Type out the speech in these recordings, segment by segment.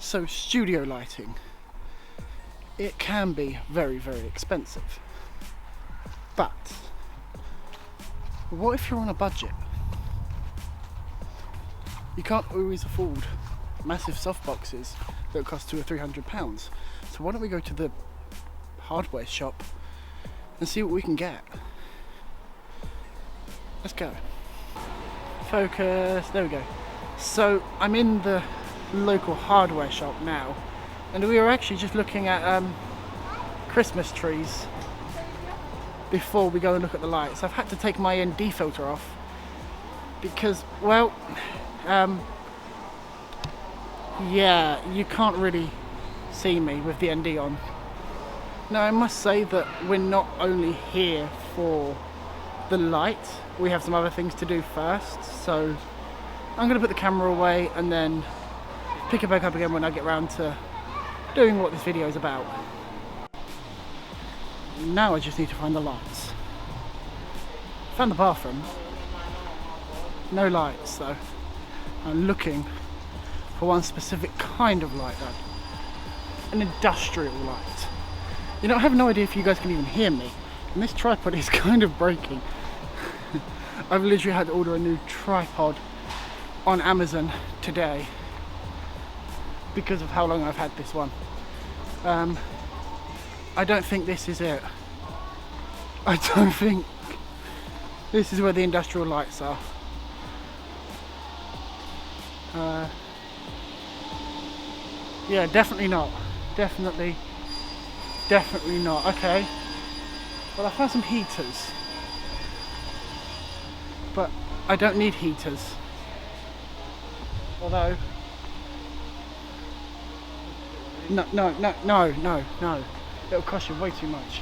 So studio lighting, it can be very, very expensive. But what if you're on a budget? You can't always afford massive softboxes that cost £200 or £300. So why don't we go to the hardware shop and see what we can get? Let's go. Focus, there we go. So I'm in the local hardware shop now, and we were actually just looking at Christmas trees before we go and look at the lights. I've had to take my ND filter off because, well, yeah, you can't really see me with the ND on. Now I must say that we're not only here for the light, we have some other things to do first, so I'm going to put the camera away and then pick it back up again when I get around to doing what this video is about. Now I just need to find the lights. Found the bathroom. No lights though. I'm looking for one specific kind of light though. An industrial light. You know, I have no idea if you guys can even hear me. And this tripod is kind of breaking. I've literally had to order a new tripod on Amazon today because of how long I've had this one. I don't think this is it. I don't think this is where the industrial lights are. Yeah, definitely not. Definitely not. Okay. Well, I found some heaters, but I don't need heaters. Although, no. It'll cost you way too much.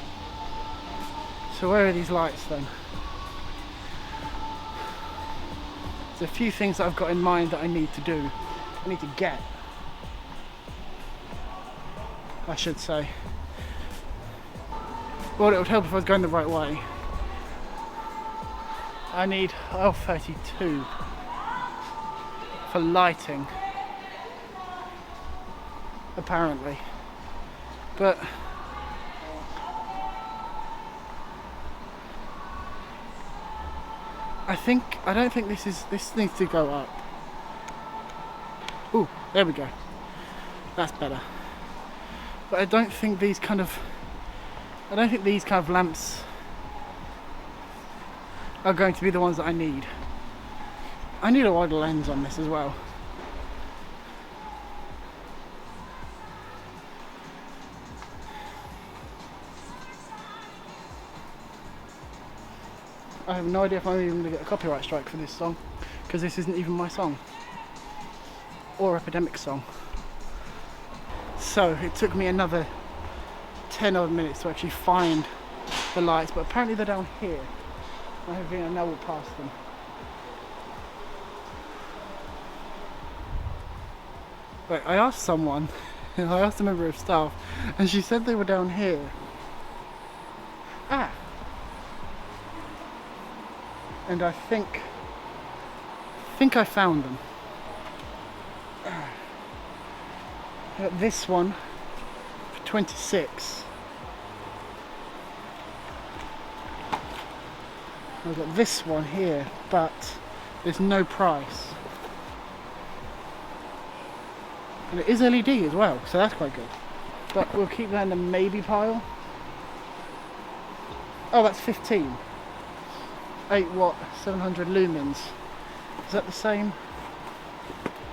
So where are these lights then? There's a few things that I've got in mind that I need to do. I need to get, I should say. Well, it would help if I was going the right way. I need L32 for lighting, apparently. But I don't think this needs to go up. Ooh, there we go. That's better. But I don't think these kind of lamps are going to be the ones that I need. I need a wider lens on this as well. I have no idea if I'm even going to get a copyright strike for this song, because this isn't even my song or Epidemic song. So it took me another 10 odd minutes to actually find the lights, but apparently they're down here. I think I now walk past them. Wait, I asked someone, I asked a member of staff, and she said they were down here. Ah! And I think I found them. I got this one for 26. I've got this one here, but there's no price. And it is LED as well, so that's quite good. But we'll keep that in the maybe pile. Oh, that's 15. 8 watt, 700 lumens. Is that the same?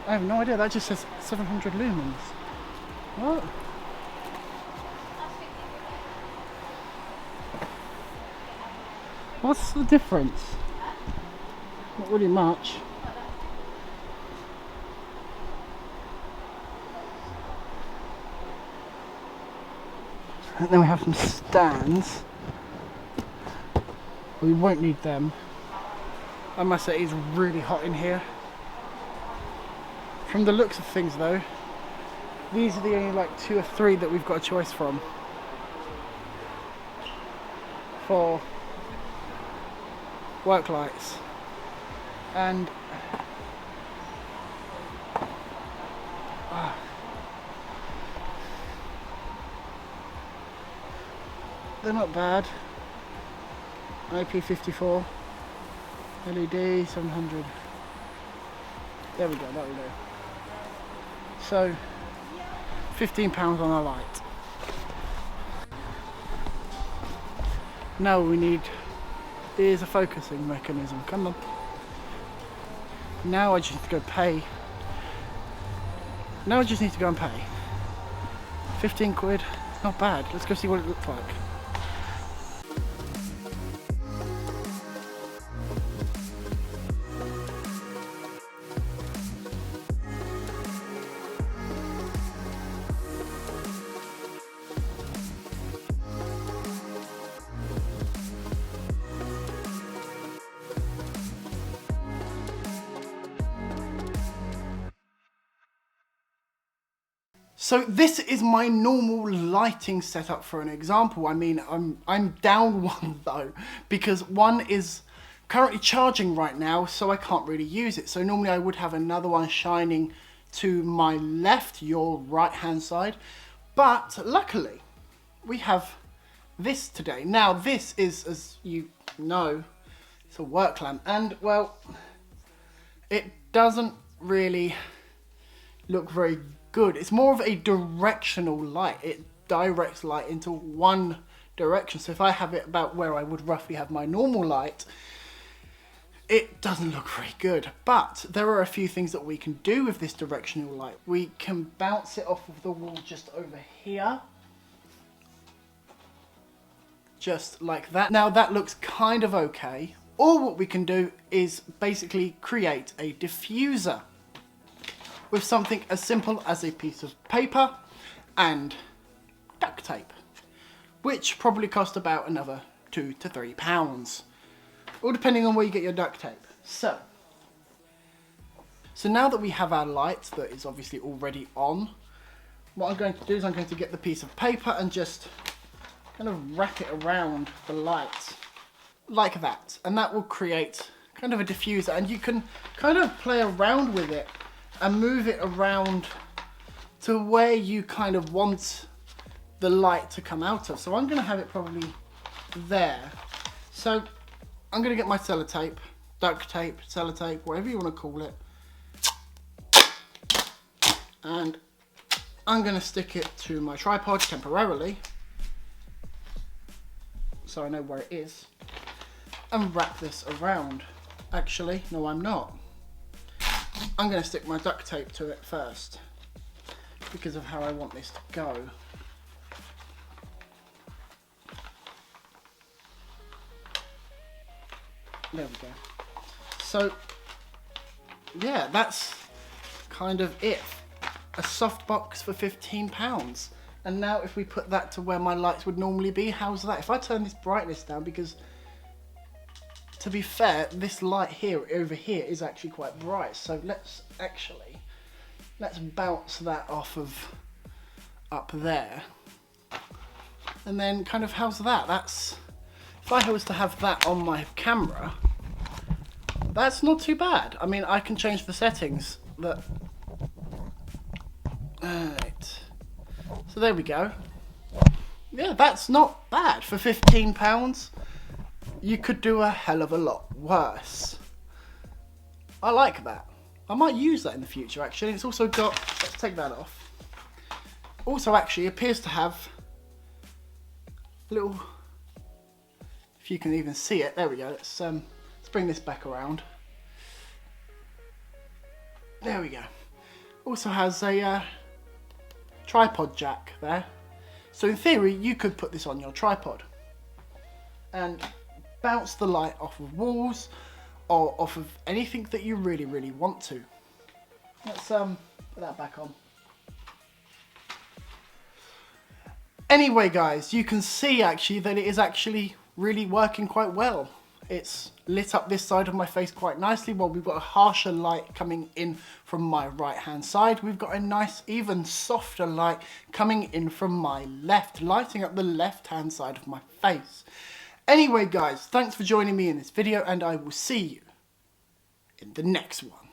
I have no idea, that just says 700 lumens. What? What's the difference? Not really much. And then we have some stands. We won't need them. I must say it's really hot in here. From the looks of things though, these are the only like 2 or 3 that we've got a choice from for work lights. And they're not bad. IP54, LED 700. There we go, that will do. So, £15 on a light. Now we need is a focusing mechanism. Come on. Now I just need to go pay. Now I just need to go and pay. 15 quid, not bad. Let's go see what it looks like. So this is my normal lighting setup for an example. I mean, I'm down one though, because one is currently charging right now, so I can't really use it. So normally I would have another one shining to my left, your right hand side. But luckily we have this today. Now this is, as you know, it's a work lamp, and well, it doesn't really look very good. It's more of a directional light. It directs light into one direction. So if I have it about where I would roughly have my normal light, it doesn't look very good. But there are a few things that we can do with this directional light. We can bounce it off of the wall just over here. Just like that. Now that looks kind of okay. Or what we can do is basically create a diffuser with something as simple as a piece of paper and duct tape, which probably cost about another £2 to £3, all depending on where you get your duct tape. So now that we have our light that is obviously already on, what I'm going to do is I'm going to get the piece of paper and just kind of wrap it around the light like that, and that will create kind of a diffuser, and you can kind of play around with it and move it around to where you kind of want the light to come out of. So I'm going to have it probably there. So I'm going to get my sellotape, duct tape, sellotape, whatever you want to call it, and I'm going to stick it to my tripod temporarily so I know where it is, and wrap this around. Actually, no, I'm not. I'm going to stick my duct tape to it first because of how I want this to go. There we go. So yeah, that's kind of it. A soft box for £15. And now if we put that to where my lights would normally be, how's that? If I turn this brightness down, because to be fair, this light here over here is actually quite bright. So let's bounce that off of up there. And then kind of, how's that? That's, if I was to have that on my camera, that's not too bad. I mean, I can change the settings, but alright. So there we go. Yeah, that's not bad for £15. You could do a hell of a lot worse. I like that. I might use that in the future, actually. It's also got, let's take that off. Also actually appears to have a little, if you can even see it, there we go. Let's bring this back around. There we go. Also has a tripod jack there. So in theory, you could put this on your tripod and bounce the light off of walls or off of anything that you really, really want to. Let's put that back on. Anyway guys, you can see actually that it is actually really working quite well. It's lit up this side of my face quite nicely. Well, we've got a harsher light coming in from my right hand side. We've got a nice, even softer light coming in from my left, lighting up the left hand side of my face. Anyway guys, thanks for joining me in this video, and I will see you in the next one.